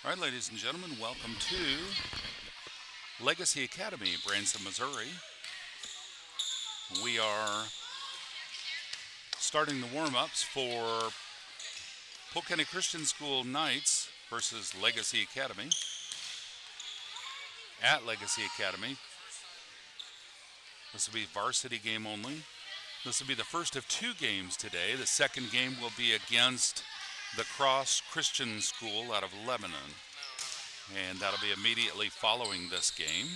All right, ladies and gentlemen, welcome to Legacy Academy, Branson, Missouri. We are starting the warm ups for Polk County Christian School Knights versus Legacy Academy at Legacy Academy. This will be varsity game only. This will be the first of two games today. The second game will be against the Cross Christian School out of Lebanon, and that'll be immediately following this game.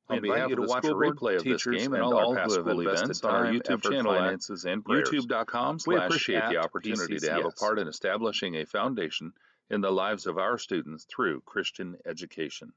We invite you to watch a replay of this game and all our past school events on our YouTube channel at youtube.com. We appreciate the opportunity to have a part in establishing a foundation in the lives of our students through Christian education.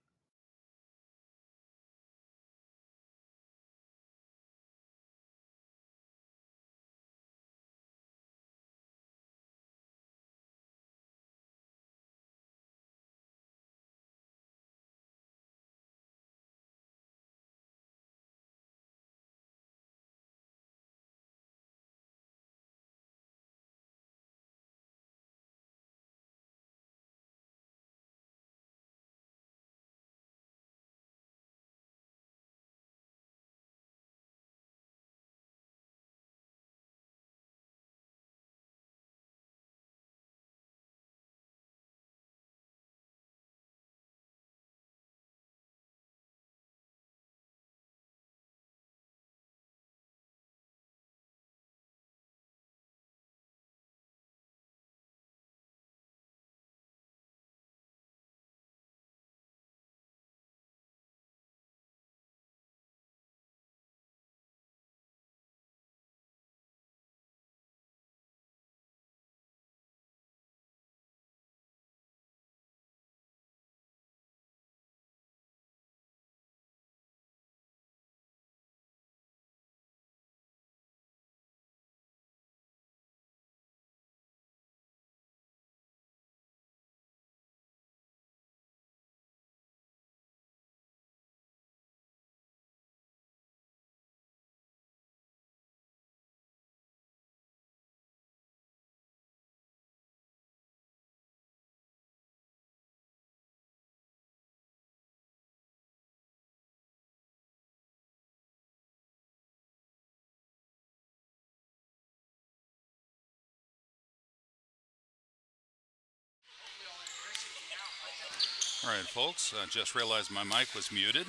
All right, folks, just realized my mic was muted.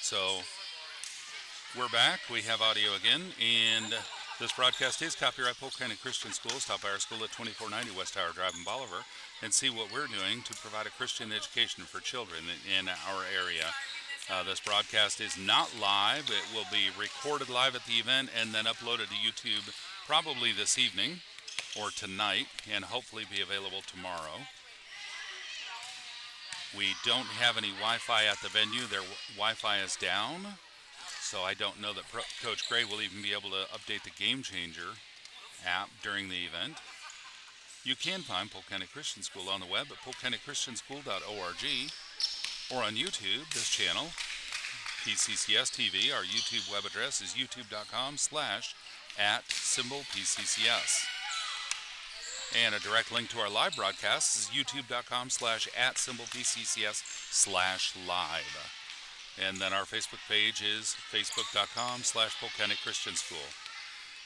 So we're back. We have audio again. And this broadcast is copyright Polk County Christian School. Stop by our school at 2490 West Tower Drive in Bolivar and see what we're doing to provide a Christian education for children in our area. This broadcast is not live. It will be recorded live at the event and then uploaded to YouTube probably this evening or tonight and hopefully be available tomorrow. We don't have any Wi-Fi at the venue. Their Wi-Fi is down, so I don't know that Coach Gray will even be able to update the Game Changer app during the event. You can find Polk County Christian School on the web at polkcountychristianschool.org or on YouTube, this channel, PCCS TV. Our YouTube web address is youtube.com/@PCCS. And a direct link to our live broadcast is youtube.com/@PCCS/live. And then our Facebook page is facebook.com/Polk County Christian School.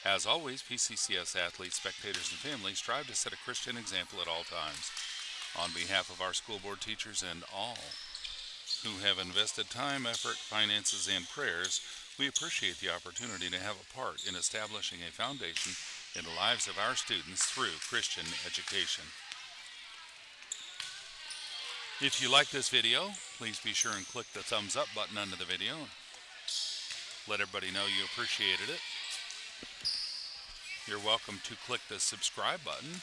As always, PCCS athletes, spectators, and families strive to set a Christian example at all times. On behalf of our school board teachers and all who have invested time, effort, finances, and prayers, we appreciate the opportunity to have a part in establishing a foundation in the lives of our students through Christian education. If you like this video, please be sure and click the thumbs up button under the video. Let everybody know you appreciated it. You're welcome to click the subscribe button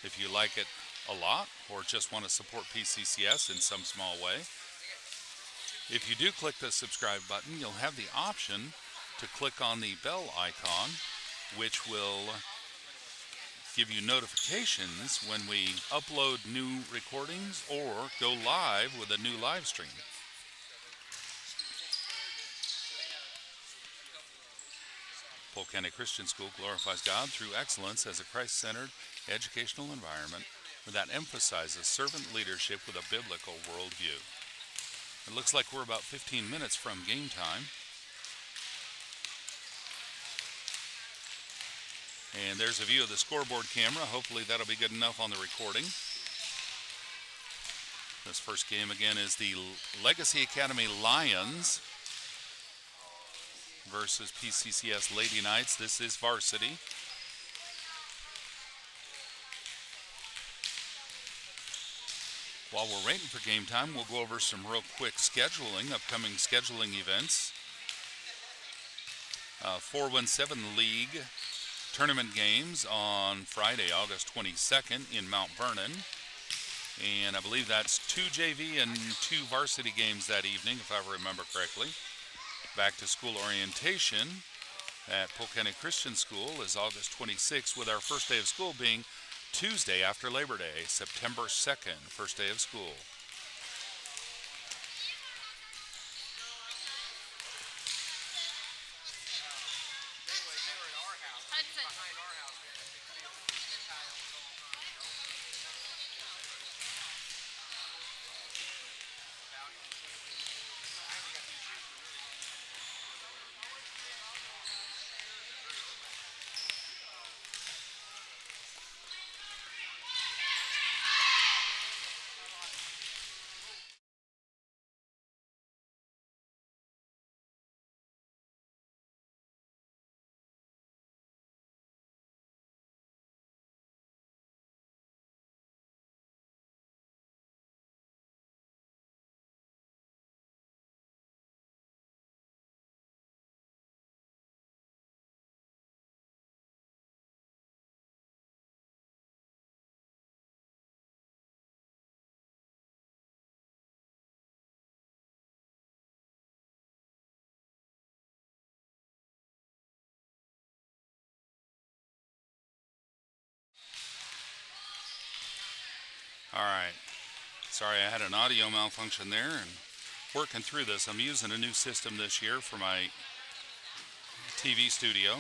if you like it a lot or just want to support PCCS in some small way. If you do click the subscribe button, you'll have the option to click on the bell icon, which will give you notifications when we upload new recordings or go live with a new live stream. Polk County Christian School glorifies God through excellence as a Christ-centered educational environment that emphasizes servant leadership with a biblical worldview. It looks like we're about 15 minutes from game time. And there's a view of the scoreboard camera. Hopefully that'll be good enough on the recording. This first game again is the Legacy Academy Lions versus PCCS Lady Knights. This is Varsity. While we're waiting for game time, we'll go over some real quick scheduling, upcoming scheduling events. 417 League tournament games on Friday, August 22nd in Mount Vernon. And I believe that's 2 JV and 2 varsity games that evening, if I remember correctly. Back to school orientation at Polk County Christian School is August 26th, with our first day of school being Tuesday after Labor Day, September 2nd, first day of school. All right. Sorry, I had an audio malfunction there, and working through this. I'm using a new system this year for my TV studio,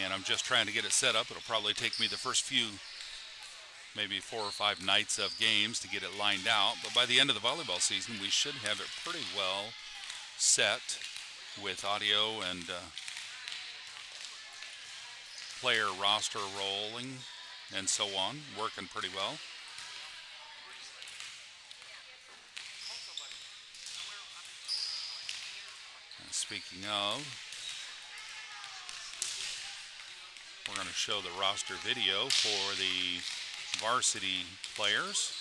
and I'm just trying to get it set up. It'll probably take me the first few, maybe 4 or 5 nights of games to get it lined out. But by the end of the volleyball season, we should have it pretty well set with audio and player roster rolling and so on, working pretty well. And speaking of, we're going to show the roster video for the varsity players.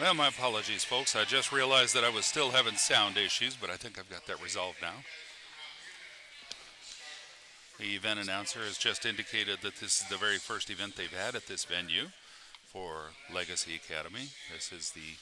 Well, my apologies, folks. I just realized that I was still having sound issues, but I think I've got that resolved now. The event announcer has just indicated that this is the very first event they've had at this venue for Legacy Academy. This is the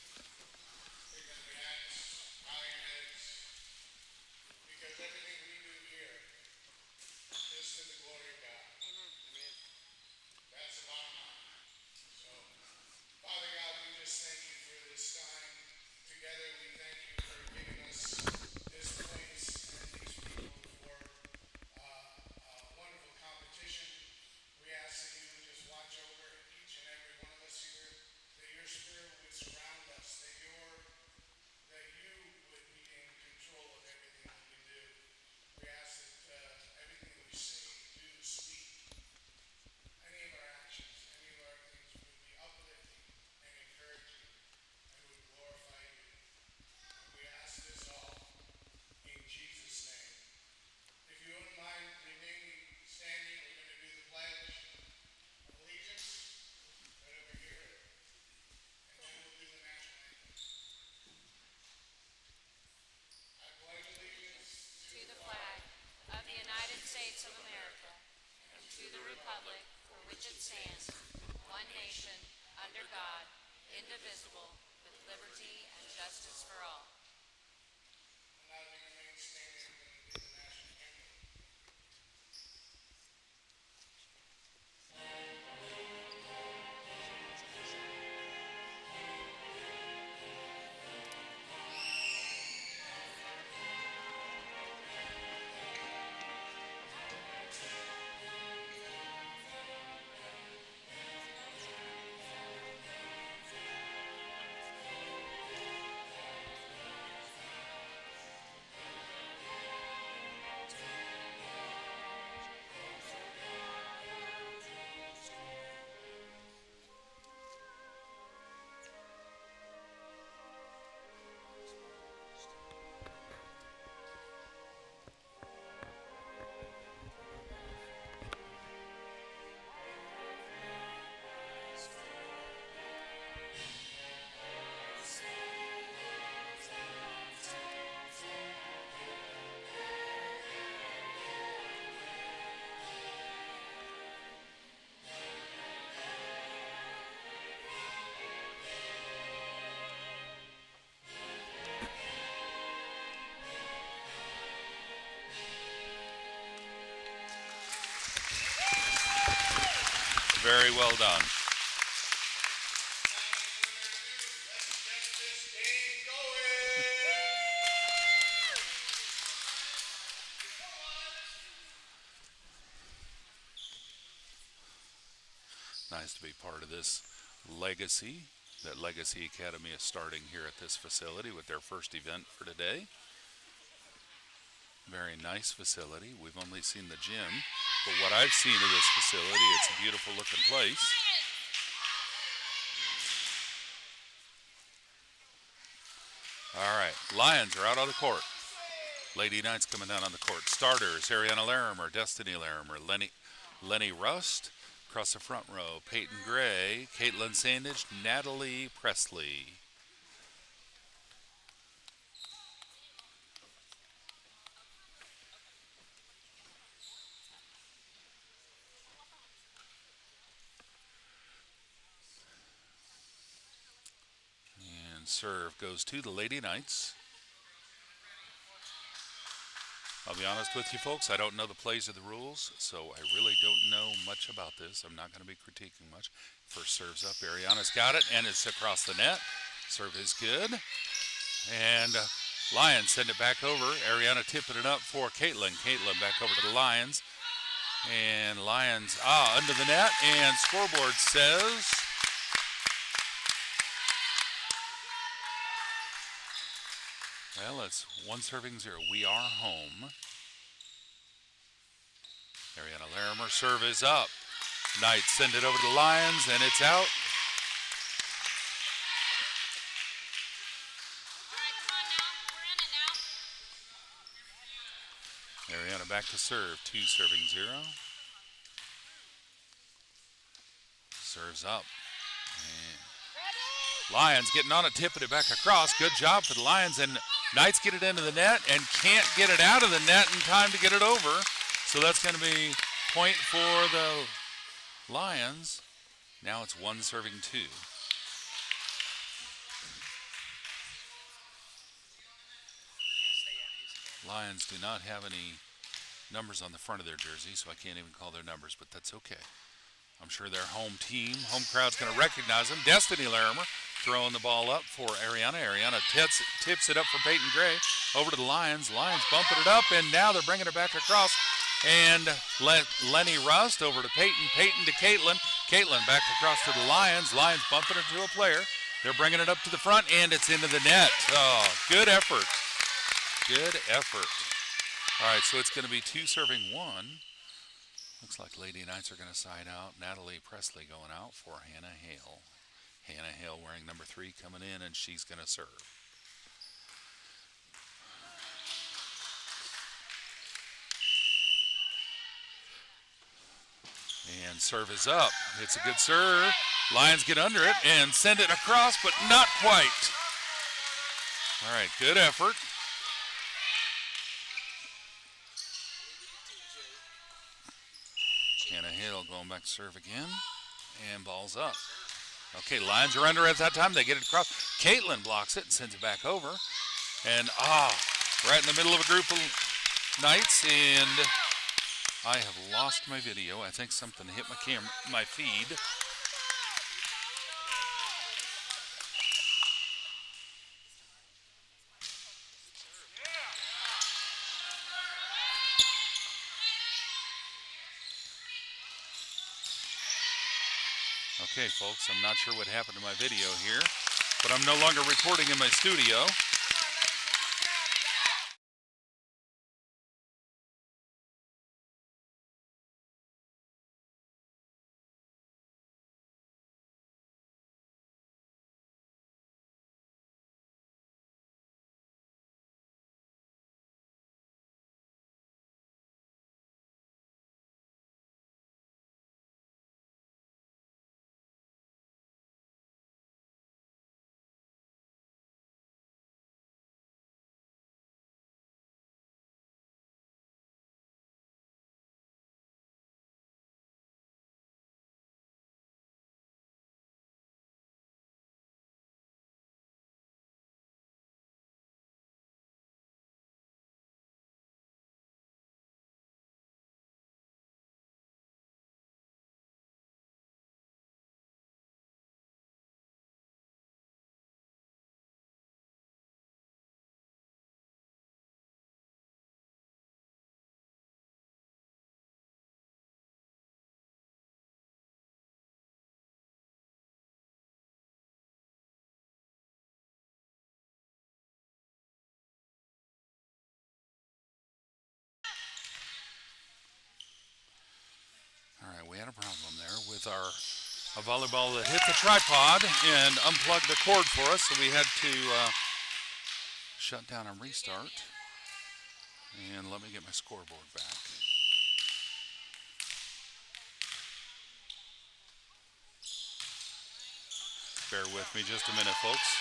very well done. Nice to be part of this legacy that Legacy Academy is starting here at this facility with their first event for today. Very nice facility. We've only seen the gym, but what I've seen of this facility, it's a beautiful looking place. All right, Lions are out on the court. Lady Knights coming down on the court. Starters, Ariana Larimer, Destiny Larimer, Lenny Rust. Across the front row, Peyton Gray, Caitlin Sandage, Natalie Presley. And serve goes to the Lady Knights. I'll be honest with you folks, I don't know the plays or the rules, so I really don't know much about this. I'm not going to be critiquing much. First serves up, Ariana's got it, and it's across the net. Serve is good. And Lions send it back over. Ariana tipping it up for Caitlin. Caitlin back over to the Lions. And Lions, under the net, and scoreboard says... Well, it's 1-0. We are home. Ariana Larimer serve is up. Knights send it over to the Lions, and it's out. Ariana back to serve. 2-0. Serves up. And Lions getting on it, tipping it back across. Good job for the Lions, and Knights get it into the net and can't get it out of the net in time to get it over. So that's going to be point for the Lions. Now it's 1 serving 2. Lions do not have any numbers on the front of their jersey, so I can't even call their numbers, but that's okay. I'm sure their home team, home crowd's going to recognize them. Destiny Larimer throwing the ball up for Ariana. Ariana tips it up for Peyton Gray. Over to the Lions. Lions bumping it up, and now they're bringing it back across. And Lenny Rust over to Peyton. Peyton to Caitlin. Caitlin back across to the Lions. Lions bumping it to a player. They're bringing it up to the front, and it's into the net. Oh, good effort. Good effort. All right, so it's going to be 2 serving 1. Looks like Lady Knights are going to side out. Natalie Presley going out for Hannah Hale. Hannah Hale wearing number 3 coming in, and she's going to serve. And serve is up. It's a good serve. Lions get under it and send it across, but not quite. All right, good effort. Hannah Hale going back to serve again. And ball's up. Okay, Lions are under at that time. They get it across. Caitlin blocks it and sends it back over. And, right in the middle of a group of Knights. And I have lost my video. I think something hit my feed. Okay, folks, I'm not sure what happened to my video here, but I'm no longer recording in my studio. All right, we had a problem there with a volleyball that hit the tripod and unplugged the cord for us, so we had to shut down and restart. And let me get my scoreboard back. Bear with me just a minute, folks.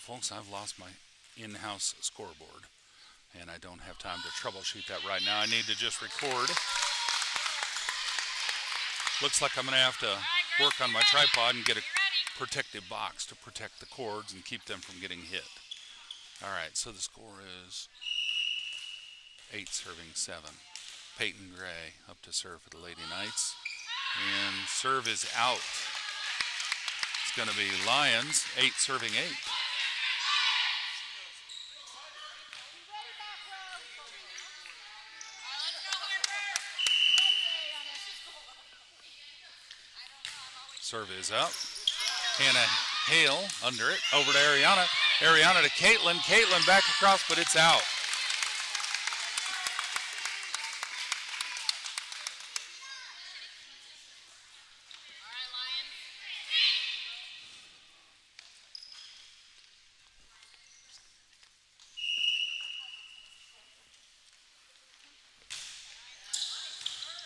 Well, folks, I've lost my in-house scoreboard, and I don't have time to troubleshoot that right now. I need to just record. Looks like I'm going to have to work on my tripod and get a protective box to protect the cords and keep them from getting hit. All right, so the score is 8 serving 7. Peyton Gray up to serve for the Lady Knights. And serve is out. It's going to be Lions, 8 serving 8. Serve is up. Hannah Hale under it. Over to Ariana. Ariana to Caitlin. Caitlin back across, but it's out.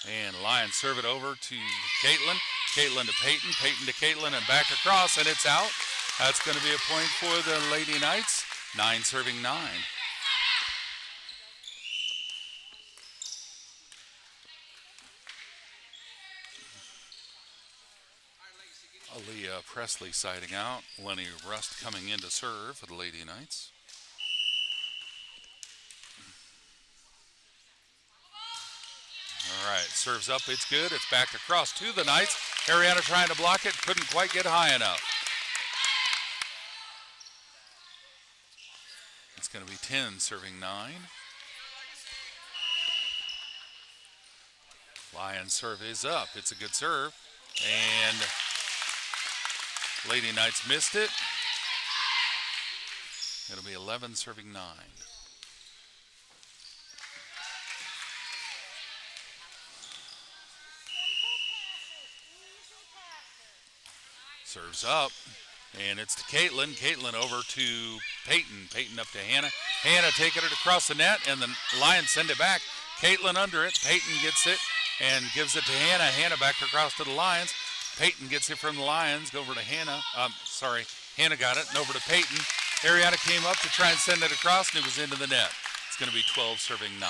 And Lions serve it over to Caitlin. Caitlin to Peyton. Peyton to Caitlin and back across, and it's out. That's going to be a point for the Lady Knights. 9 serving 9. Aaliyah Presley siding out. Lenny Rust coming in to serve for the Lady Knights. All right, serves up, it's good. It's back across to the Knights. Ariana trying to block it, couldn't quite get high enough. It's going to be 10 serving 9. Lions serve is up. It's a good serve. And Lady Knights missed it. It'll be 11 serving 9. Serves up, and it's to Caitlin. Caitlin over to Peyton. Peyton up to Hannah. Hannah taking it across the net, and the Lions send it back. Caitlin under it. Peyton gets it and gives it to Hannah. Hannah back across to the Lions. Peyton gets it from the Lions. Go over to Hannah. Hannah got it, and over to Peyton. Ariana came up to try and send it across, and it was into the net. It's going to be 12 serving 9.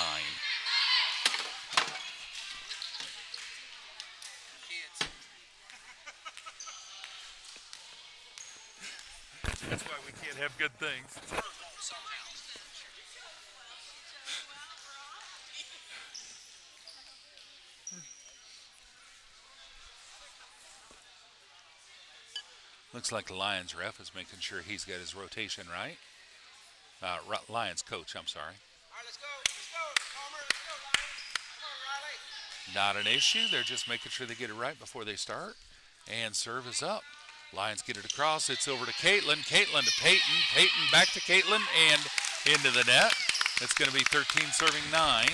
That's why we can't have good things. Looks like the Lions ref is making sure he's got his rotation right. Lions coach, I'm sorry. All right, let's go. Let's go. Palmer, let's go, Lions. Come on, Riley. Not an issue. They're just making sure they get it right before they start. And serve is up. Lions get it across. It's over to Caitlin. Caitlin to Peyton. Peyton back to Caitlin and into the net. It's going to be 13 serving 9.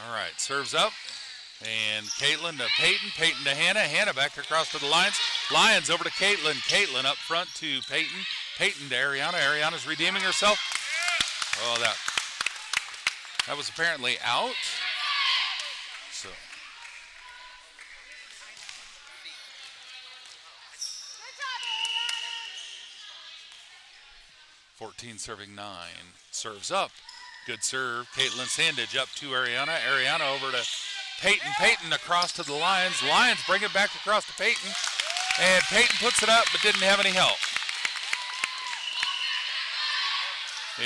All right, serves up. And Caitlin to Peyton. Peyton to Hannah. Hannah back across to the Lions. Lions over to Caitlin. Caitlin up front to Peyton. Peyton to Ariana. Ariana's redeeming herself. Oh, that was apparently out. So 14 serving 9. Serves up. Good serve. Caitlin Sandage up to Ariana. Ariana over to Peyton. Peyton across to the Lions. Lions bring it back across to Peyton. And Peyton puts it up but didn't have any help.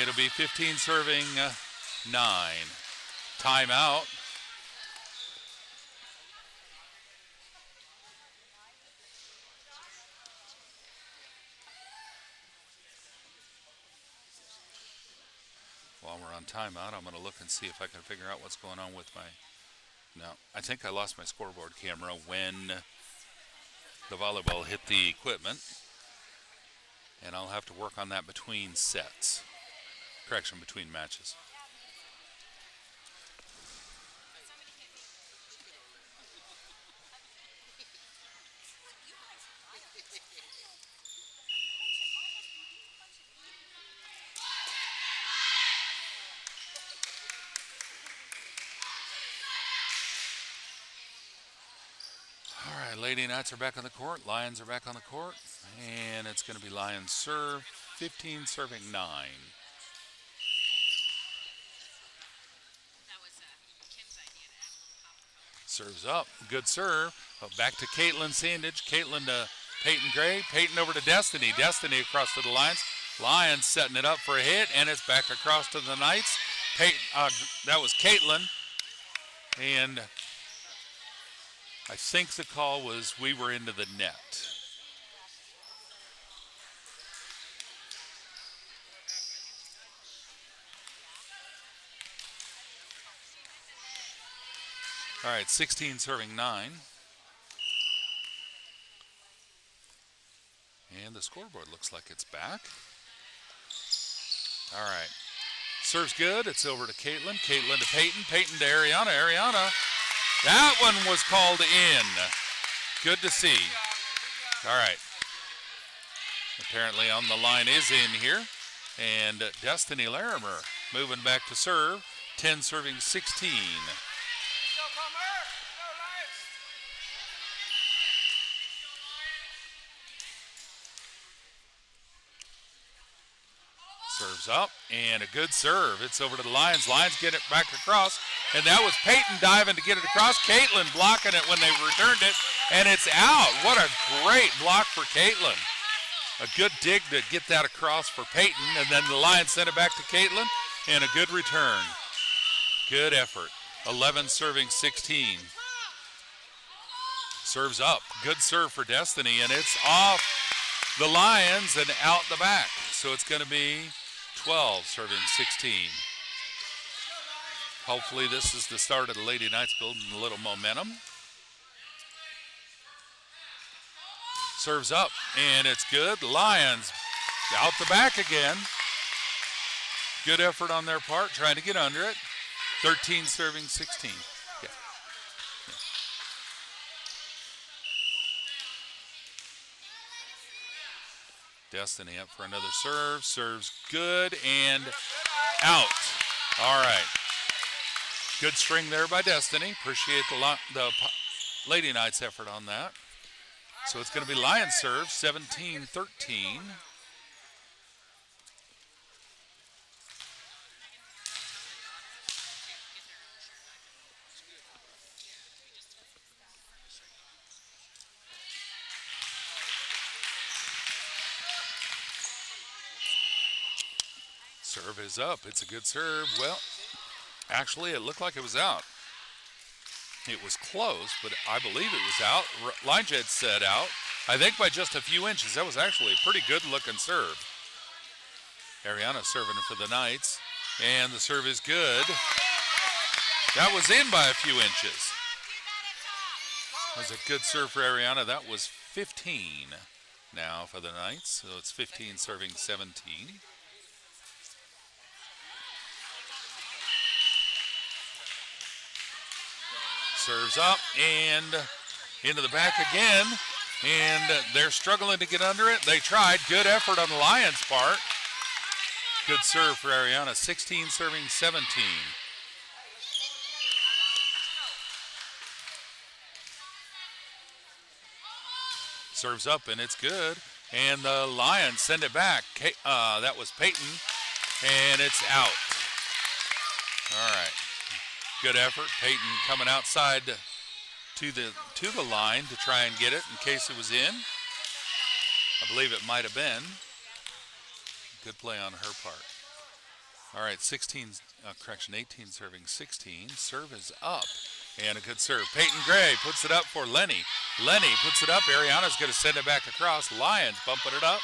It'll be 15 serving 9. Timeout. While we're on timeout, I'm going to look and see if I can figure out what's going on with my... No, I think I lost my scoreboard camera when the volleyball hit the equipment. And I'll have to work on that between sets. Correction, between matches. Lady Knights are back on the court. Lions are back on the court. And it's going to be Lions serve. 15 serving 9. Serves up. Good serve. Back to Caitlin Sandage. Caitlin to Peyton Gray. Peyton over to Destiny. Destiny across to the Lions. Lions setting it up for a hit, and it's back across to the Knights. Peyton, that was Caitlin. And I think the call was we were into the net. All right, 16 serving 9. And the scoreboard looks like it's back. All right. Serves good. It's over to Caitlin. Caitlin to Peyton. Peyton to Ariana. Ariana. That one was called in. Good to see. All right. Apparently on the line is in here. And Destiny Larimer moving back to serve. 10 serving 16. Serves up, and a good serve. It's over to the Lions. Lions get it back across, and that was Peyton diving to get it across. Caitlin blocking it when they returned it, and it's out. What a great block for Caitlin. A good dig to get that across for Peyton, and then the Lions sent it back to Caitlin, and a good return. Good effort. 11 serving 16. Serves up. Good serve for Destiny, and it's off the Lions and out the back. So it's going to be 12 serving 16. Hopefully this is the start of the Lady Knights building a little momentum. Serves up, and it's good. Lions out the back again. Good effort on their part, trying to get under it. 13 serving 16. Yeah. Destiny up for another serve. Serves good and out. All right. Good string there by Destiny. Appreciate the Lady Knights effort on that. So it's going to be Lions serve, 17-13. Serve is up. It's a good serve. Well, actually, it looked like it was out. It was close, but I believe it was out. Line jet said out. I think by just a few inches. That was actually a pretty good-looking serve. Ariana serving it for the Knights, and the serve is good. That was in by a few inches. That was a good serve for Ariana. That was 15 now for the Knights, so it's 15 serving 17. Serves up and into the back again, and they're struggling to get under it. They tried. Good effort on the Lions' part. Good serve for Ariana, 16 serving 17. Serves up, and it's good. And the Lions send it back. That was Peyton, and it's out. All right. Good effort. Peyton coming outside to the line to try and get it in case it was in. I believe it might have been. Good play on her part. All right, 18 serving 16. Serve is up. And a good serve. Peyton Gray puts it up for Lenny. Lenny puts it up. Ariana's going to send it back across. Lions bumping it up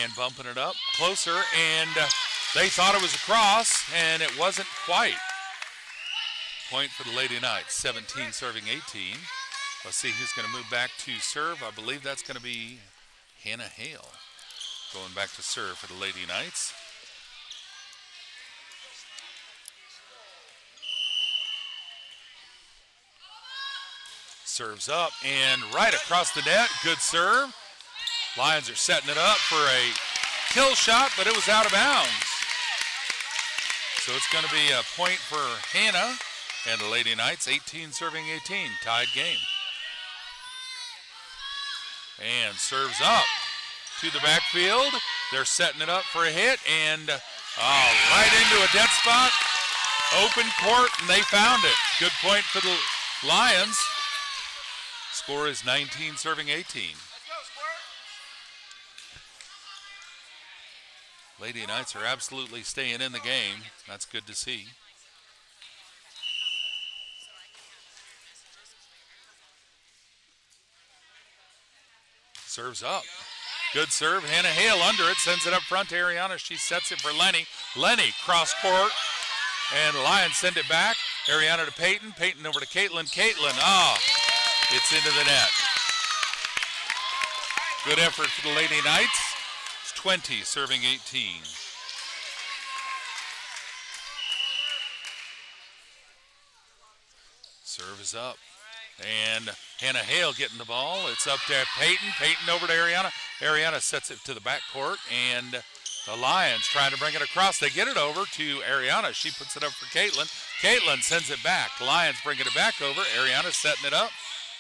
and bumping it up closer. And they thought it was a cross, and it wasn't quite. Point for the Lady Knights, 17 serving 18. Let's see who's going to move back to serve. I believe that's going to be Hannah Hale going back to serve for the Lady Knights. Serves up and right across the net. Good serve. Lions are setting it up for a kill shot, but it was out of bounds. So it's going to be a point for Hannah and the Lady Knights, 18 serving 18. Tied game. And serves up to the backfield. They're setting it up for a hit, and right into a dead spot. Open court, and they found it. Good point for the Lions. Score is 19 serving 18. Let's go, Squirt. Lady Knights are absolutely staying in the game. That's good to see. Serves up. Good serve. Hannah Hale under it. Sends it up front to Ariana. She sets it for Lenny. Lenny cross court. And the Lions send it back. Ariana to Peyton. Peyton over to Caitlin. Caitlin. It's into the net. Good effort for the Lady Knights. It's 20 serving 18. Serve is up. And Hannah Hale getting the ball. It's up to Peyton. Peyton over to Ariana. Ariana sets it to the backcourt, and the Lions trying to bring it across. They get it over to Ariana. She puts it up for Caitlin. Caitlin sends it back. Lions bringing it back over. Ariana setting it up.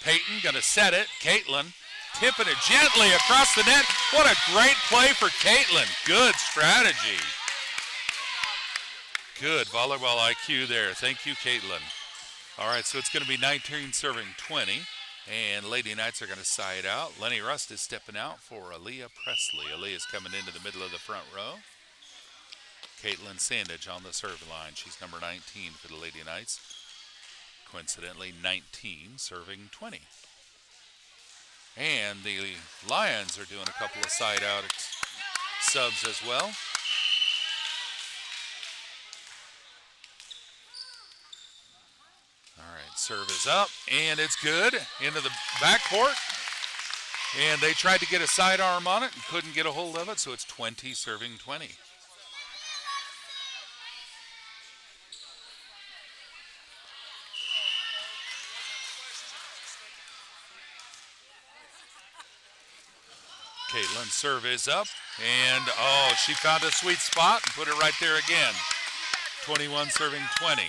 Peyton going to set it. Caitlin tipping it gently across the net. What a great play for Caitlin. Good strategy. Good volleyball IQ there. Thank you, Caitlin. All right, so it's going to be 19 serving 20, and Lady Knights are going to side out. Lenny Rust is stepping out for Aaliyah Presley. Aaliyah's coming into the middle of the front row. Caitlin Sandage on the serve line. She's number 19 for the Lady Knights. Coincidentally, 19 serving 20. And the Lions are doing a couple of side out subs as well. All right, serve is up, and it's good into the backcourt. And they tried to get a sidearm on it and couldn't get a hold of it, so it's 20 serving 20. Caitlin's serve is up, and she found a sweet spot and put it right there again. 21 serving 20.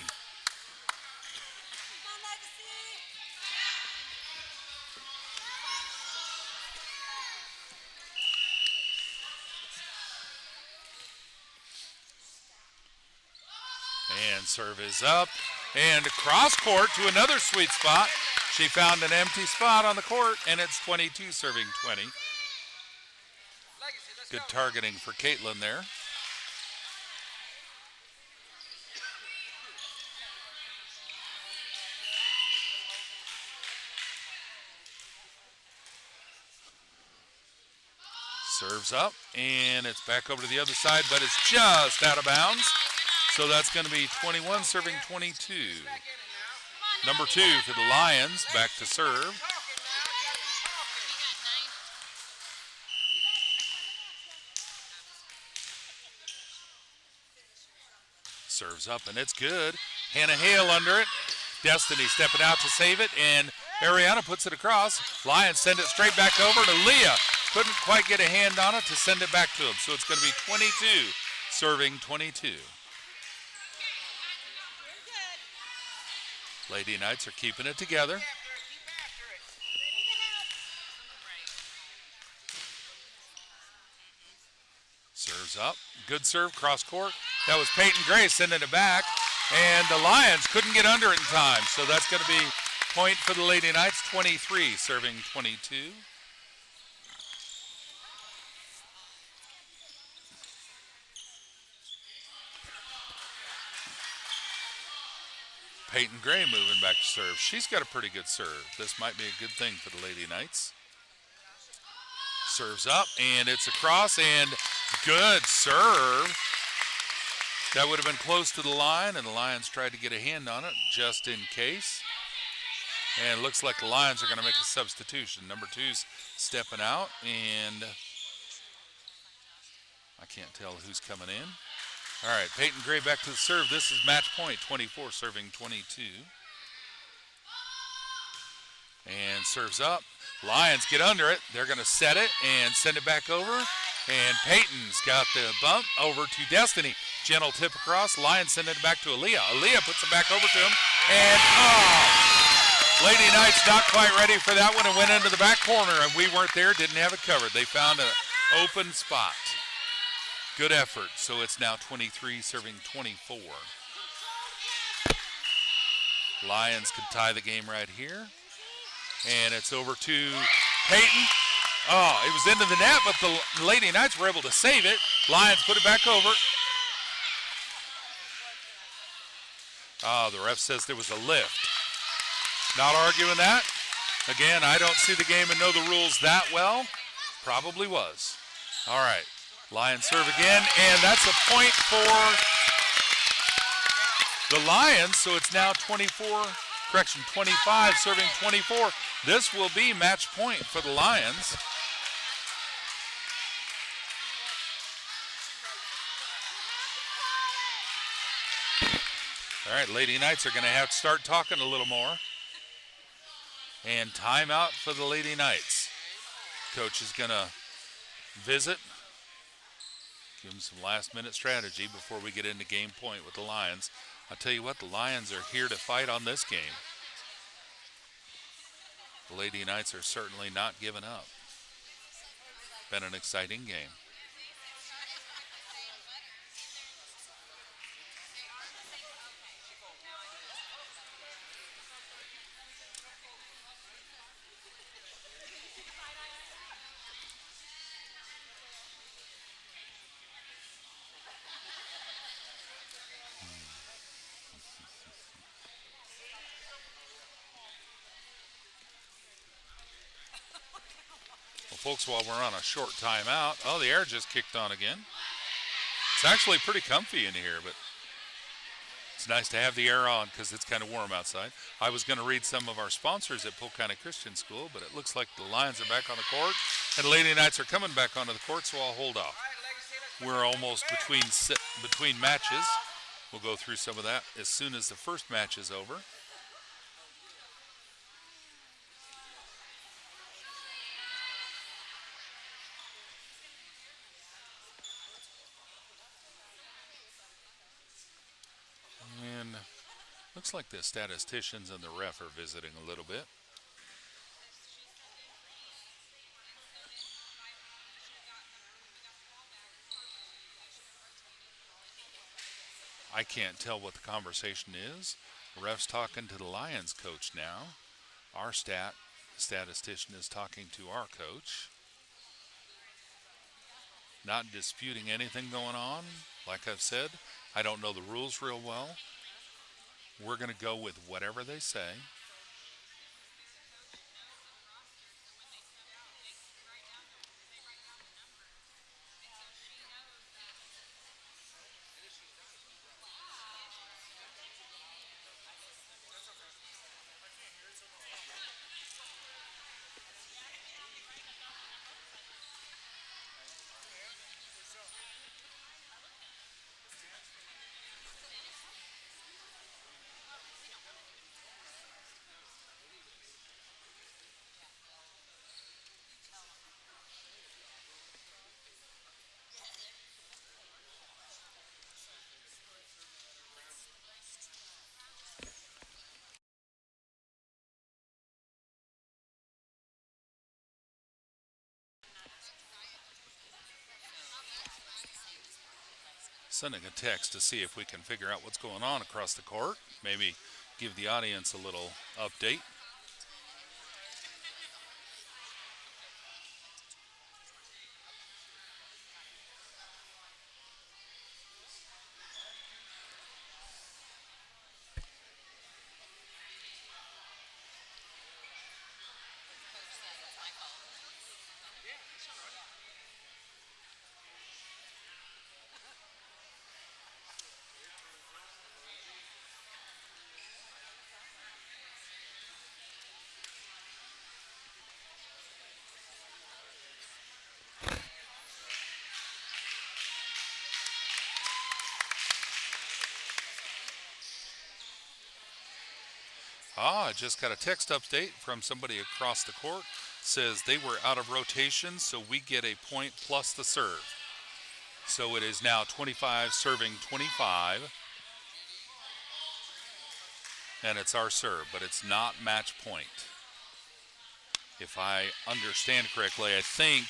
And serve is up, and cross court to another sweet spot. She found an empty spot on the court, and it's 22 serving 20. Good targeting for Caitlin there. Serves up, and it's back over to the other side, but it's just out of bounds. So that's going to be 21 serving 22. Number 2 for the Lions, back to serve. Serves up, and it's good. Hannah Hale under it. Destiny stepping out to save it, and Ariana puts it across. Lions send it straight back over to Leah. Couldn't quite get a hand on it to send it back to him. So it's going to be 22 serving 22. Lady Knights are keeping it together. Serves up. Good serve, cross court. That was Peyton Gray sending it back. And the Lions couldn't get under it in time. So that's going to be point for the Lady Knights, 23 serving 22. Peyton Gray moving back to serve. She's got a pretty good serve. This might be a good thing for the Lady Knights. Serves up, and it's across, and good serve. That would have been close to the line, and the Lions tried to get a hand on it just in case. And it looks like the Lions are going to make a substitution. Number 2's stepping out, and I can't tell who's coming in. All right, Peyton Gray back to the serve. This is match point, 24 serving 22. And serves up. Lions get under it. They're going to set it and send it back over. And Peyton's got the bump over to Destiny. Gentle tip across. Lions send it back to Aaliyah. Aaliyah puts it back over to him. And Lady Knights not quite ready for that one and went into the back corner, and we weren't there, didn't have it covered. They found an open spot. Good effort. So it's now 23 serving 24. Lions can tie the game right here. And it's over to Peyton. Oh, it was into the net, but the Lady Knights were able to save it. Lions put it back over. Oh, the ref says there was a lift. Not arguing that. Again, I don't see the game and know the rules that well. Probably was. All right. Lions serve again, and that's a point for the Lions. So it's now 25 serving 24. This will be match point for the Lions. All right, Lady Knights are going to have to start talking a little more. And timeout for the Lady Knights. Coach is going to visit. Give them some last-minute strategy before we get into game point with the Lions. I'll tell you what, the Lions are here to fight on this game. The Lady Knights are certainly not giving up. Been an exciting game. Folks, while we're on a short timeout, oh, the air just kicked on again. It's actually pretty comfy in here, but it's nice to have the air on because it's kind of warm outside. I was going to read some of our sponsors at Polk County Christian School, but it looks like the Lions are back on the court, and the Lady Knights are coming back onto the court, so I'll hold off. We're almost between matches. We'll go through some of that as soon as the first match is over. And looks like the statisticians and the ref are visiting a little bit. I can't tell what the conversation is. The ref's talking to the Lions coach now. Our statistician is talking to our coach. Not disputing anything going on. Like I've said, I don't know the rules real well. We're going to go with whatever they say. Sending a text to see if we can figure out what's going on across the court. Maybe give the audience a little update. I just got a text update from somebody across the court. Says they were out of rotation, so we get a point plus the serve. So it is now 25 serving 25. and it's our serve, but it's not match point. If I understand correctly, I think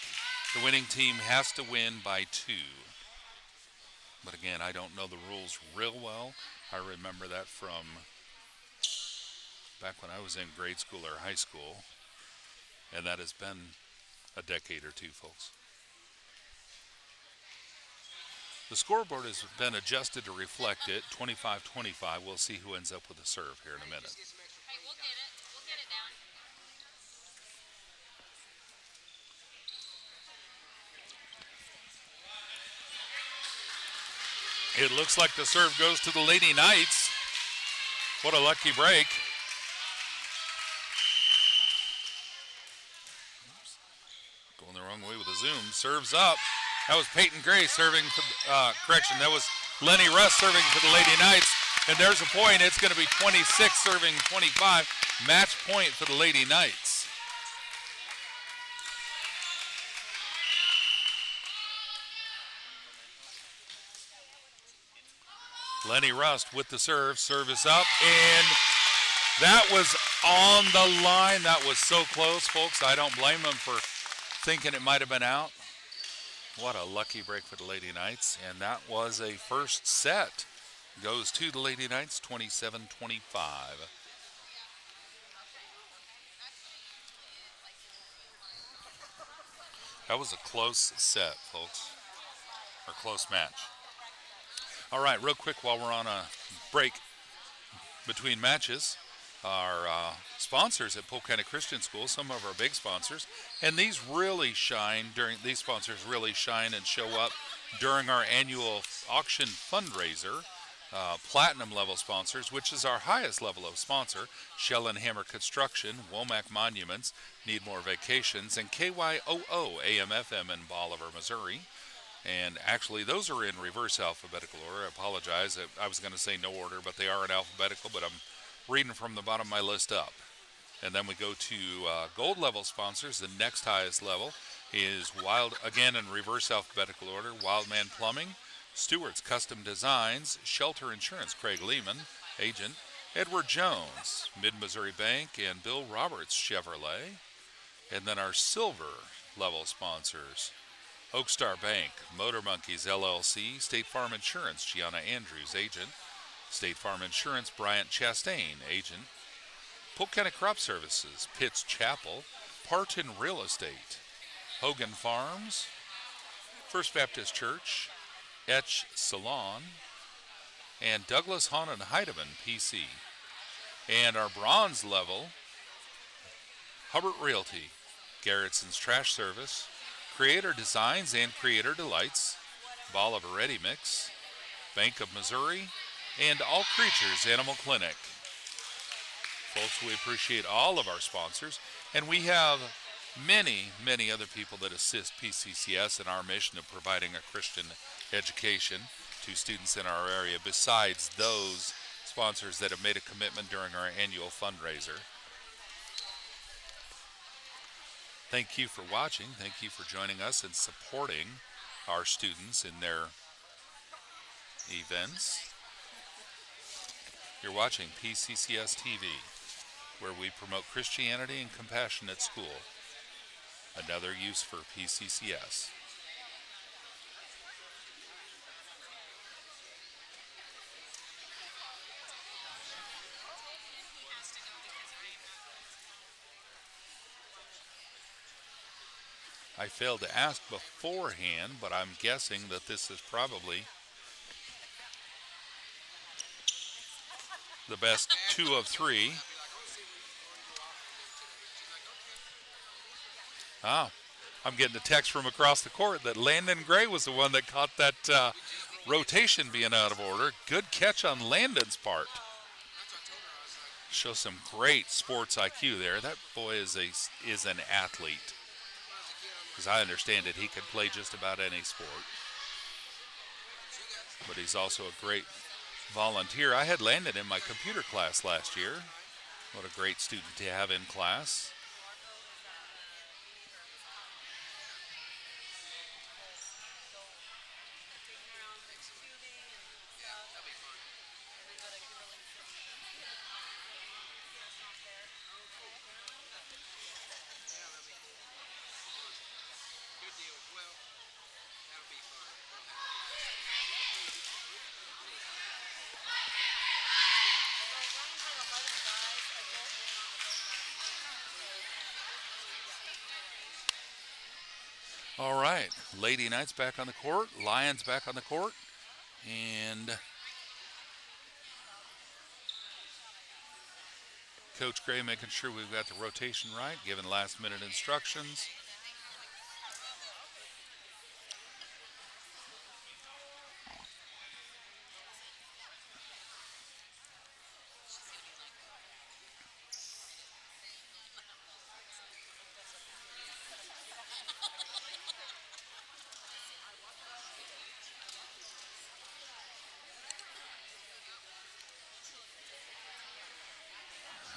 the winning team has to win by 2. But again, I don't know the rules real well. I remember that from back when I was in grade school or high school, and that has been a decade or 2, folks. The scoreboard has been adjusted to reflect it, 25-25. We'll see who ends up with a serve here in a minute. Hey, we'll get it. We'll get it down. It looks like the serve goes to the Lady Knights. What a lucky break. Going the wrong way with the zoom. Serves up. That was Peyton Gray serving for, correction, that was Lenny Russ serving for the Lady Knights. And there's a point. It's going to be 26 serving 25. Match point for the Lady Knights. Lenny Rust with the serve. Service up. And that was on the line. That was so close, folks. I don't blame them for thinking it might have been out. What a lucky break for the Lady Knights. And that was a first set. Goes to the Lady Knights, 27-25. That was a close set, folks. Or close match. All right, real quick while we're on a break between matches. Our sponsors at Polk County Christian School, some of our big sponsors, and these sponsors really shine and show up during our annual auction fundraiser. Platinum level sponsors, which is our highest level of sponsor, Shell and Hammer Construction, Womack Monuments, Need More Vacations, and KYOO AM/FM in Bolivar, Missouri. And actually, those are in reverse alphabetical order. I apologize. I was going to say no order, but they are in alphabetical, but I'm reading from the bottom of my list up. And then we go to gold level sponsors. The next highest level is again in reverse alphabetical order, Wildman Plumbing, Stewart's Custom Designs, Shelter Insurance, Craig Lehman, agent, Edward Jones, Mid-Missouri Bank, and Bill Roberts Chevrolet. And then our silver level sponsors, Oakstar Bank, Motor Monkeys LLC, State Farm Insurance, Gianna Andrews, agent, State Farm Insurance, Bryant Chastain, agent, Polk County Crop Services, Pitts Chapel, Parton Real Estate, Hogan Farms, First Baptist Church, Etch Salon, and Douglas Hahn and Heidemann, PC. And our bronze level, Hubbard Realty, Garrettson's Trash Service, Creator Designs and Creator Delights, Bolivar Ready Mix, Bank of Missouri, and All Creatures Animal Clinic. Folks, we appreciate all of our sponsors, and we have many, many other people that assist PCCS in our mission of providing a Christian education to students in our area, besides those sponsors that have made a commitment during our annual fundraiser. Thank you for watching. Thank you for joining us and supporting our students in their events. You're watching PCCS TV, where we promote Christianity and compassion at school. Another use for PCCS. I failed to ask beforehand, but I'm guessing that this is probably the best 2 of 3. I'm getting a text from across the court that Landon Gray was the one that caught that rotation being out of order. Good catch on Landon's part. Shows some great sports IQ there. That boy is an athlete. As I understand it, he could play just about any sport. But he's also a great volunteer. I had Landon in my computer class last year. What a great student to have in class. All right, Lady Knights back on the court, Lions back on the court, and Coach Gray making sure we've got the rotation right, giving last-minute instructions.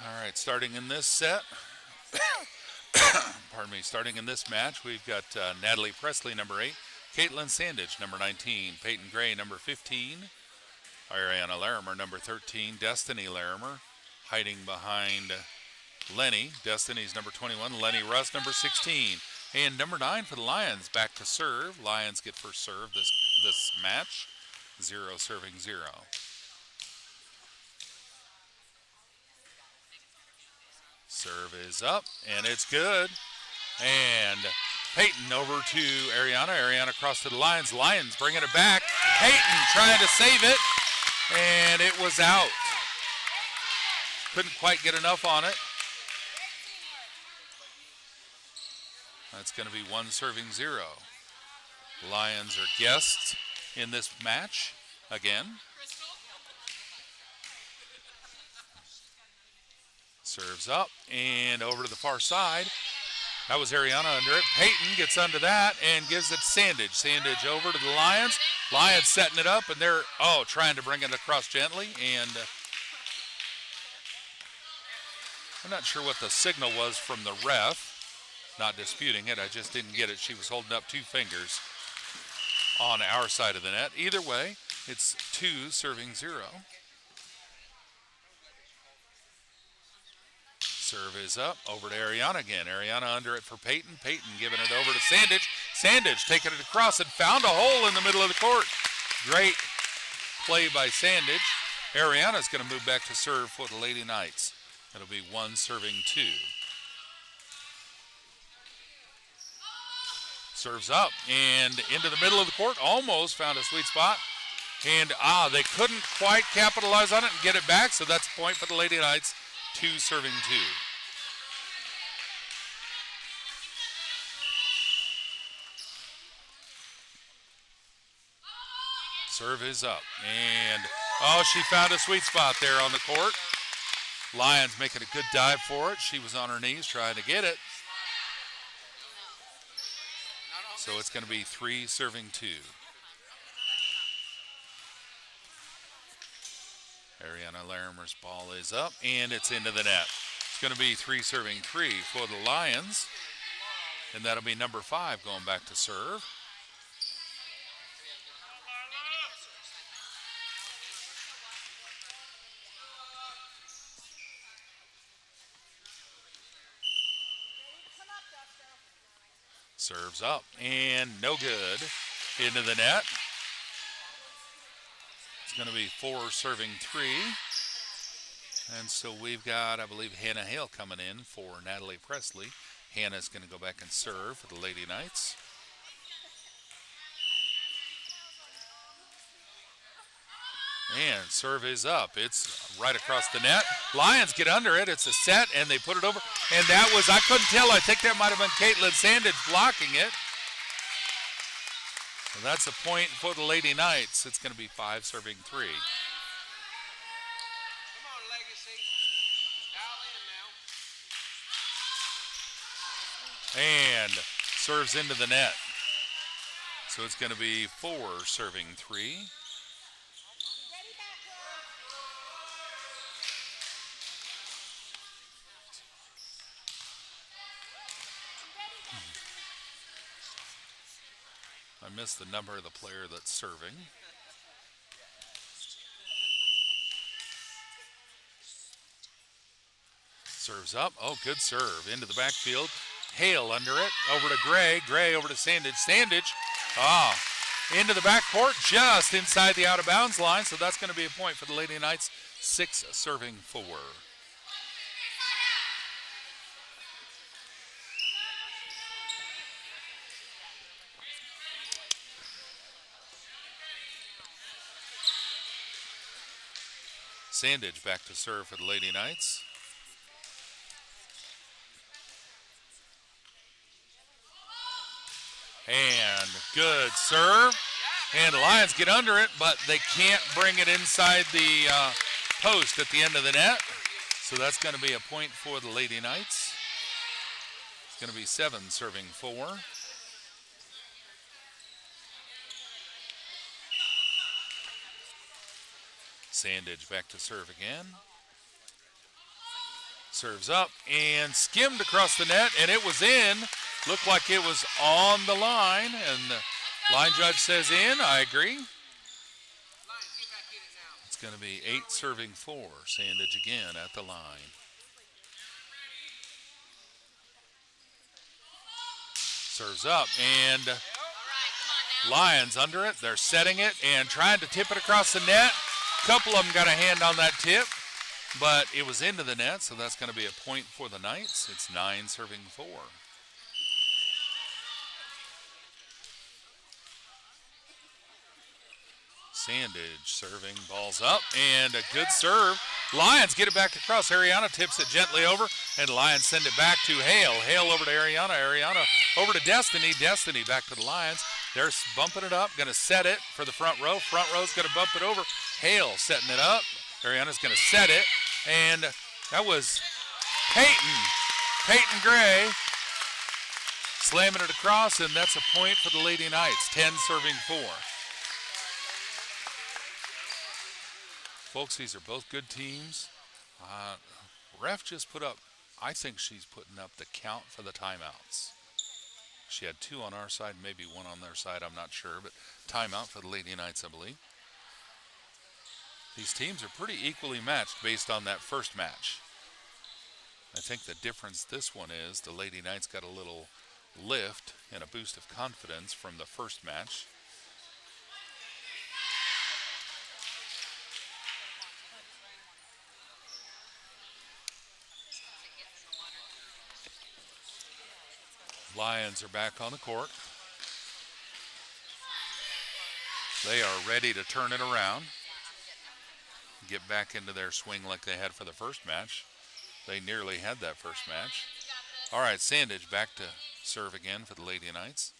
All right, starting in this set, pardon me, starting in this match, we've got Natalie Presley, number 8, Caitlin Sandage, number 19, Peyton Gray, number 15, Ariana Larimer, number 13, Destiny Larimer, hiding behind Lenny. Destiny's number 21, Lenny Russ, number 16, and number 9 for the Lions, back to serve. Lions get first serve this match, 0 serving 0. Serve is up, and it's good. And Peyton over to Ariana. Ariana across to the Lions. Lions bringing it back. Peyton trying to save it, and it was out. Couldn't quite get enough on it. That's going to be 1 serving 0. Lions are guests in this match again. Serves up and over to the far side. That was Ariana under it. Peyton gets under that and gives it to Sandage. Sandage over to the Lions. Lions setting it up, and they're, trying to bring it across gently. And I'm not sure what the signal was from the ref. Not disputing it. I just didn't get it. She was holding up 2 fingers on our side of the net. Either way, it's 2 serving 0. Serve is up, over to Ariana again. Ariana under it for Peyton. Peyton giving it over to Sandage. Sandage taking it across and found a hole in the middle of the court. Great play by Sandage. Ariana's going to move back to serve for the Lady Knights. It'll be 1 serving 2. Serves up and into the middle of the court. Almost found a sweet spot. And they couldn't quite capitalize on it and get it back, so that's a point for the Lady Knights. 2 serving 2. Serve is up. And, she found a sweet spot there on the court. Lions making a good dive for it. She was on her knees trying to get it. So it's going to be 3 serving 2. Ariana Larimer's ball is up, and it's into the net. It's going to be 3 serving 3 for the Lions, and that'll be number 5 going back to serve. Serves up, and no good. Into the net. Going to be 4 serving 3. And so we've got, I believe, Hannah Hale coming in for Natalie Presley. Hannah's going to go back and serve for the Lady Knights. And serve is up. It's right across the net. Lions get under it. It's a set, and they put it over. And that was, I couldn't tell. I think that might have been Caitlin Sandage blocking it. So that's a point for the Lady Knights. It's going to be 5 serving 3. Come on, Legacy. Dial in now. And serves into the net. So it's going to be 4 serving 3. I missed the number of the player that's serving. Serves up. Good serve. Into the backfield. Hale under it. Over to Gray. Gray over to Sandage. Sandage. Into the backcourt. Just inside the out-of-bounds line. So that's going to be a point for the Lady Knights. 6 serving 4. Sandage back to serve for the Lady Knights. And good serve. And the Lions get under it, but they can't bring it inside the post at the end of the net. So that's going to be a point for the Lady Knights. It's going to be 7 serving 4. Sandage back to serve again. Serves up and skimmed across the net, and it was in. Looked like it was on the line, and the line judge says in. I agree. It's going to be 8 serving 4. Sandage again at the line. Serves up, and Lions under it. They're setting it and trying to tip it across the net. A couple of them got a hand on that tip, but it was into the net, so that's going to be a point for the Knights. It's 9 serving 4. Sandage serving, balls up, and a good serve. Lions get it back across. Ariana tips it gently over, and Lions send it back to Hale. Hale over to Ariana. Ariana over to Destiny. Destiny back to the Lions. They're bumping it up, going to set it for the front row. Front row's going to bump it over. Hale setting it up. Ariana's going to set it, and that was Peyton Gray slamming it across, and that's a point for the Lady Knights. 10 serving 4. Folks, these are both good teams. Ref just put up, I think she's putting up the count for the timeouts. She had 2 on our side, maybe 1 on their side, I'm not sure, but timeout for the Lady Knights, I believe. These teams are pretty equally matched based on that first match. I think the difference this one is the Lady Knights got a little lift and a boost of confidence from the first match. Lions are back on the court. They are ready to turn it around, get back into their swing like they had for the first match. They nearly had that first match. All right, Sandage back to serve again for the Lady Knights.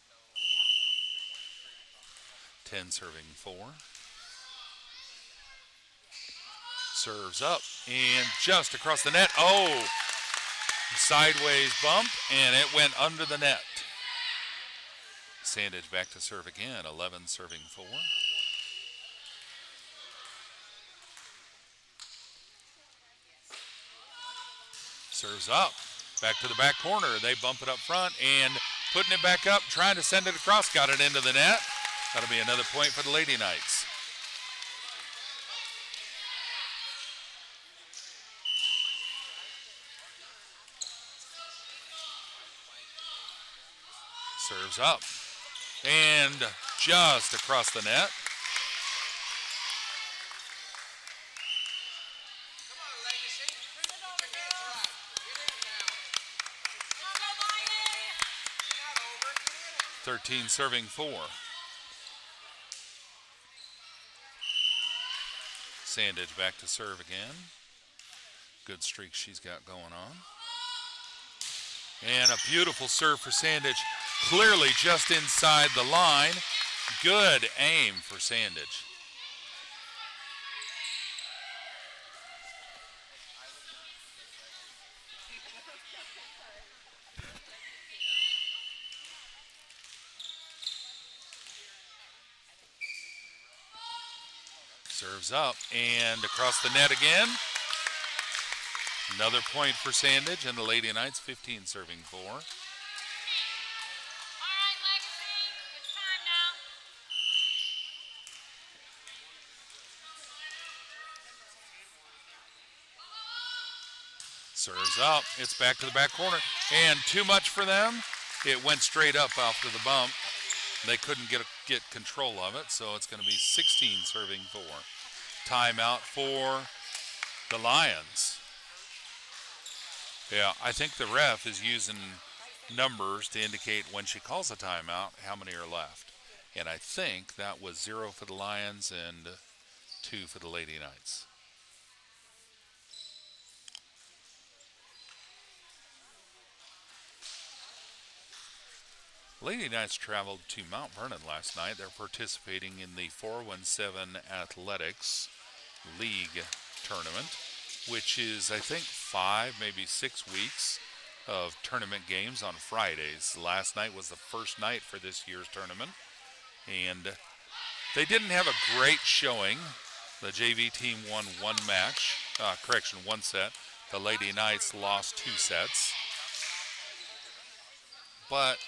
10 serving 4. Serves up and just across the net. Oh! Sideways bump, and it went under the net. Sandage back to serve again, 11 serving 4. Serves up, back to the back corner. They bump it up front and putting it back up, trying to send it across, got it into the net. That'll be another point for the Lady Knights. Serves up and just across the net. Come on, Legacy. Bring it over here. Get in now. Not over. Get in it. 13 serving 4. Sandage back to serve again. Good streak she's got going on. And a beautiful serve for Sandage. Clearly just inside the line. Good aim for Sandage. Serves up and across the net again. Another point for Sandage and the Lady Knights, 15 serving 4. All right, Legacy. It's time now. Serves up. It's back to the back corner. And too much for them. It went straight up after the bump. They couldn't get control of it, so it's going to be 16 serving 4. Timeout for the Lions. Yeah, I think the ref is using numbers to indicate when she calls a timeout how many are left. And I think that was 0 for the Lions and 2 for the Lady Knights. Lady Knights traveled to Mount Vernon last night. They're participating in the 417 Athletics League tournament, which is, I think, 5, maybe 6 weeks of tournament games on Fridays. Last night was the first night for this year's tournament, and they didn't have a great showing. The JV team won one set. The Lady Knights lost 2 sets. But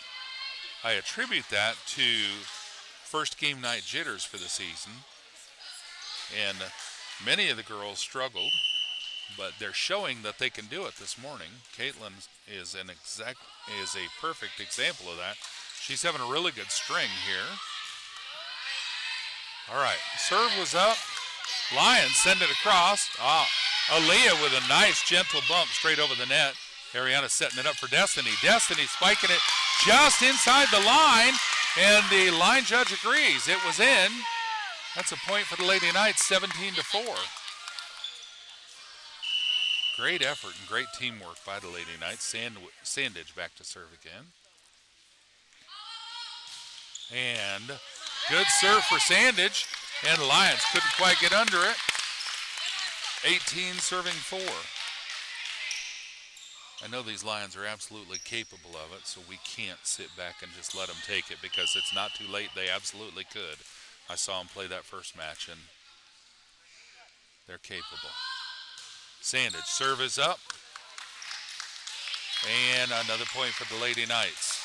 I attribute that to first game night jitters for the season. And many of the girls struggled, but they're showing that they can do it this morning. Caitlin is a perfect example of that. She's having a really good string here. All right, serve was up. Lions send it across. Aaliyah with a nice gentle bump straight over the net. Ariana setting it up for Destiny. Destiny spiking it just inside the line, and the line judge agrees. It was in. That's a point for the Lady Knights, 17-4. Great effort and great teamwork by the Lady Knights. Sandage back to serve again. And good serve for Sandage, and Lions couldn't quite get under it. 18 serving 4. I know these Lions are absolutely capable of it, so we can't sit back and just let them take it because it's not too late. They absolutely could. I saw them play that first match, and they're capable. Sandage, serve is up. And another point for the Lady Knights.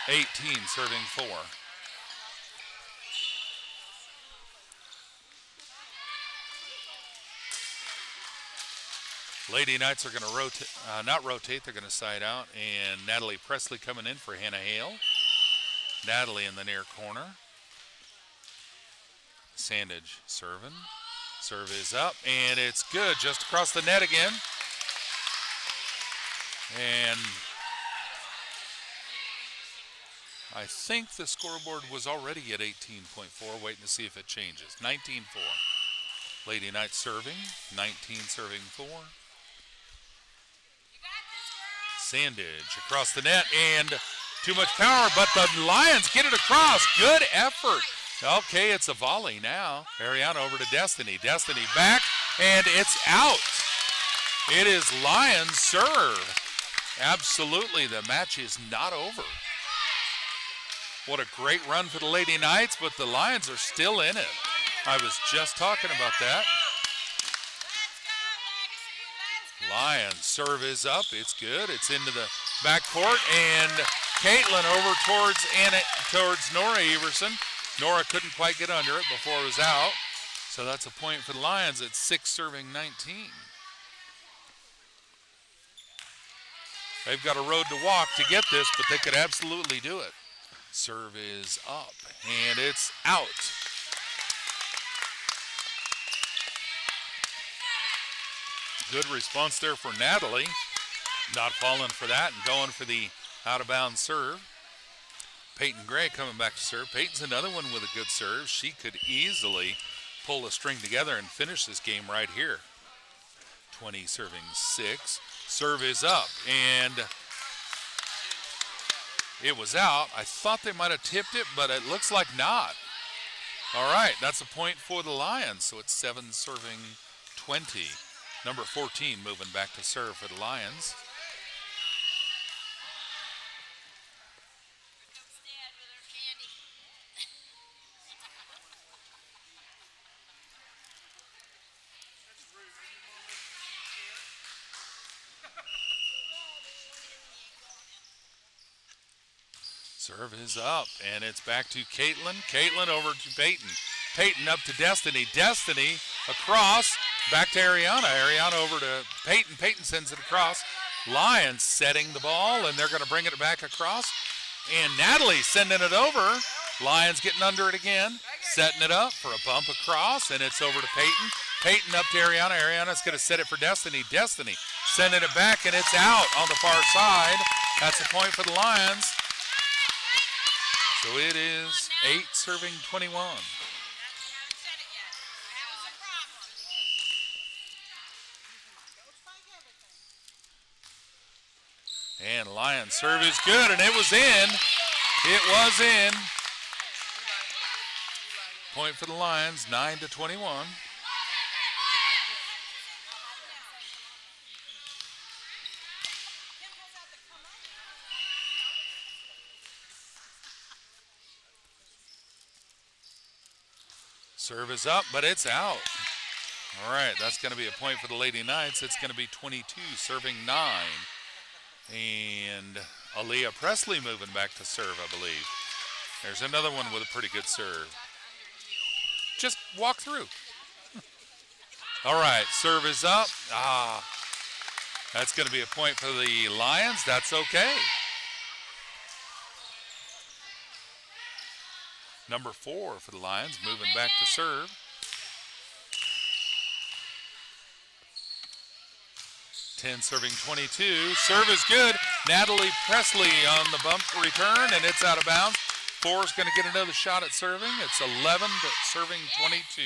18 serving 4. Lady Knights are going to rotate, they're going to side out, and Natalie Presley coming in for Hannah Hale. Natalie in the near corner. Sandage serving. Serve is up, and it's good, just across the net again. And I think the scoreboard was already at 18.4, waiting to see if it changes. 19-4. Lady Knights serving, 19 serving 4. Sandage across the net, and too much power, but the Lions get it across. Good effort. Okay, it's a volley now. Ariana over to Destiny. Destiny back, and it's out. It is Lions serve. Absolutely, the match is not over. What a great run for the Lady Knights, but the Lions are still in it. I was just talking about that. Lions serve is up. It's good. It's into the backcourt, and Caitlin over towards Nora Everson. Nora couldn't quite get under it before it was out. So that's a point for the Lions at 6 serving 19. They've got a road to walk to get this, but they could absolutely do it. Serve is up, and it's out. Good response there for Natalie. Not falling for that and going for the out-of-bounds serve. Peyton Gray coming back to serve. Peyton's another one with a good serve. She could easily pull a string together and finish this game right here. 20 serving 6. Serve is up, and it was out. I thought they might have tipped it, but it looks like not. All right, that's a point for the Lions, so it's 7 serving 20. Number 14 moving back to serve for the Lions. Serve is up, and it's back to Caitlin. Caitlin over to Peyton. Peyton up to Destiny. Destiny across, back to Ariana. Ariana over to Peyton. Peyton sends it across. Lions setting the ball, and they're going to bring it back across. And Natalie sending it over. Lions getting under it again, setting it up for a bump across, and it's over to Peyton. Peyton up to Ariana. Ariana's going to set it for Destiny. Destiny sending it back, and it's out on the far side. That's a point for the Lions. So it is 8 serving 21. And Lions serve is good, and it was in. It was in. Point for the Lions, 9-21. Serve is up, but it's out. All right, that's going to be a point for the Lady Knights. It's going to be 22, serving 9. And Aaliyah Presley moving back to serve, I believe. There's another one with a pretty good serve. Just walk through. All right, serve is up. That's going to be a point for the Lions. That's okay. Number 4 for the Lions, moving back to serve. Ten serving 22. Serve is good. Natalie Presley on the bump return, and it's out of bounds. 4 is going to get another shot at serving. It's 11 to serving 22.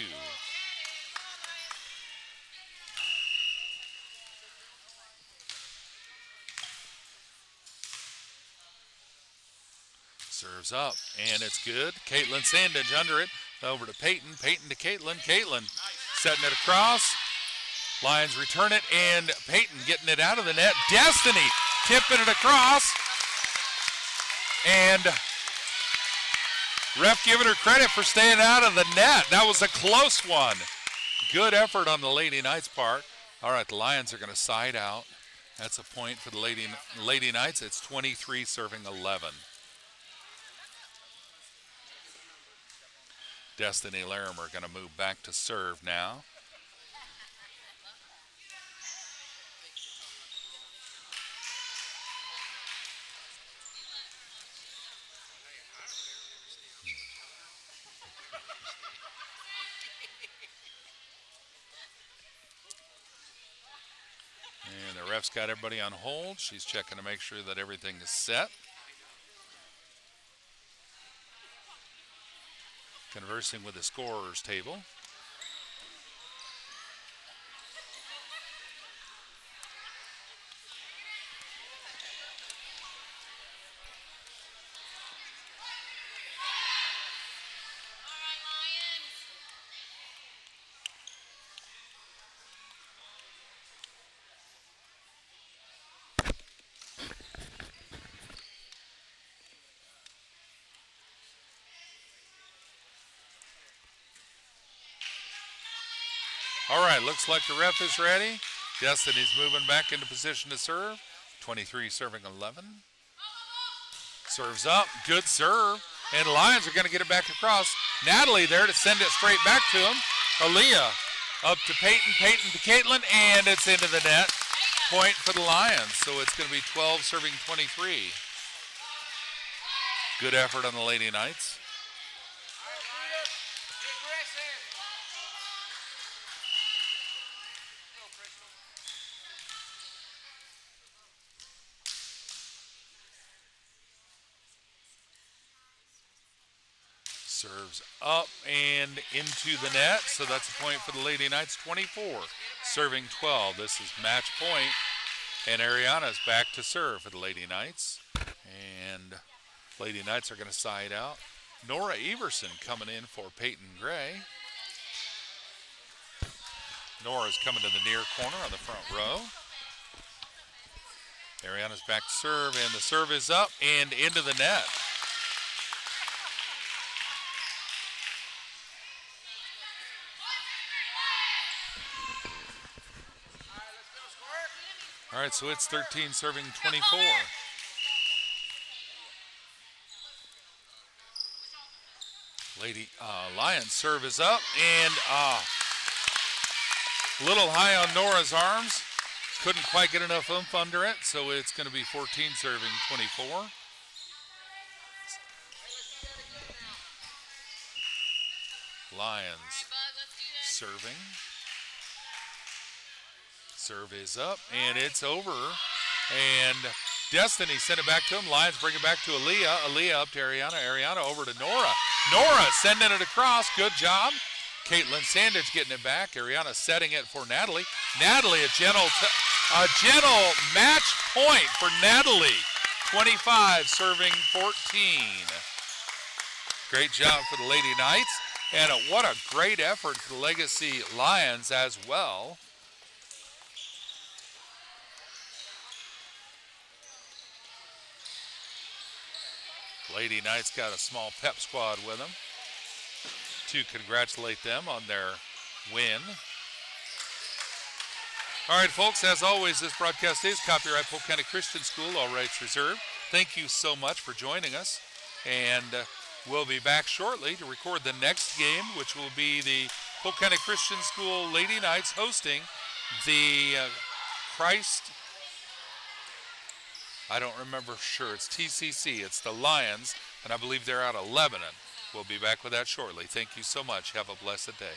Serves up, and it's good. Caitlin Sandage under it. Over to Peyton. Peyton to Caitlin. Caitlin setting it across. Lions return it, and Peyton getting it out of the net. Destiny tipping it across. And ref giving her credit for staying out of the net. That was a close one. Good effort on the Lady Knights' part. All right, the Lions are going to side out. That's a point for the Lady Knights. It's 23 serving 11. Destiny Larimer going to move back to serve now. And the ref's got everybody on hold. She's checking to make sure that everything is set. Conversing with the scorer's table. All right, looks like the ref is ready. Destiny's moving back into position to serve. 23 serving 11. Serves up, good serve. And Lions are going to get it back across. Natalie there to send it straight back to him. Aaliyah up to Peyton, Peyton to Caitlin, and it's into the net. Point for the Lions, so it's going to be 12 serving 23. Good effort on the Lady Knights. Serves up and into the net, so that's a point for the Lady Knights. 24, serving 12. This is match point, and Ariana's back to serve for the Lady Knights. And Lady Knights are going to side out. Nora Everson coming in for Peyton Gray. Nora's coming to the near corner on the front row. Ariana's back to serve, and the serve is up and into the net. All right, so it's 13 serving 24. Lady Lions serve is up, and a little high on Nora's arms. Couldn't quite get enough oomph under it, so it's going to be 14 serving 24. Lions serving. Serve is up, and it's over. And Destiny sent it back to him. Lions bring it back to Aaliyah. Aaliyah up to Ariana. Ariana over to Nora. Nora sending it across. Good job. Caitlin Sandage getting it back. Ariana setting it for Natalie. Natalie, a gentle match point for Natalie. 25 serving 14. Great job for the Lady Knights, and what a great effort for the Legacy Lions as well. Lady Knights got a small pep squad with them to congratulate them on their win. All right, folks, as always, this broadcast is copyright Polk County Christian School, all rights reserved. Thank you so much for joining us, and we'll be back shortly to record the next game, which will be the Polk County Christian School Lady Knights hosting the I don't remember sure. It's TCC. It's the Lions, and I believe they're out of Lebanon. We'll be back with that shortly. Thank you so much. Have a blessed day.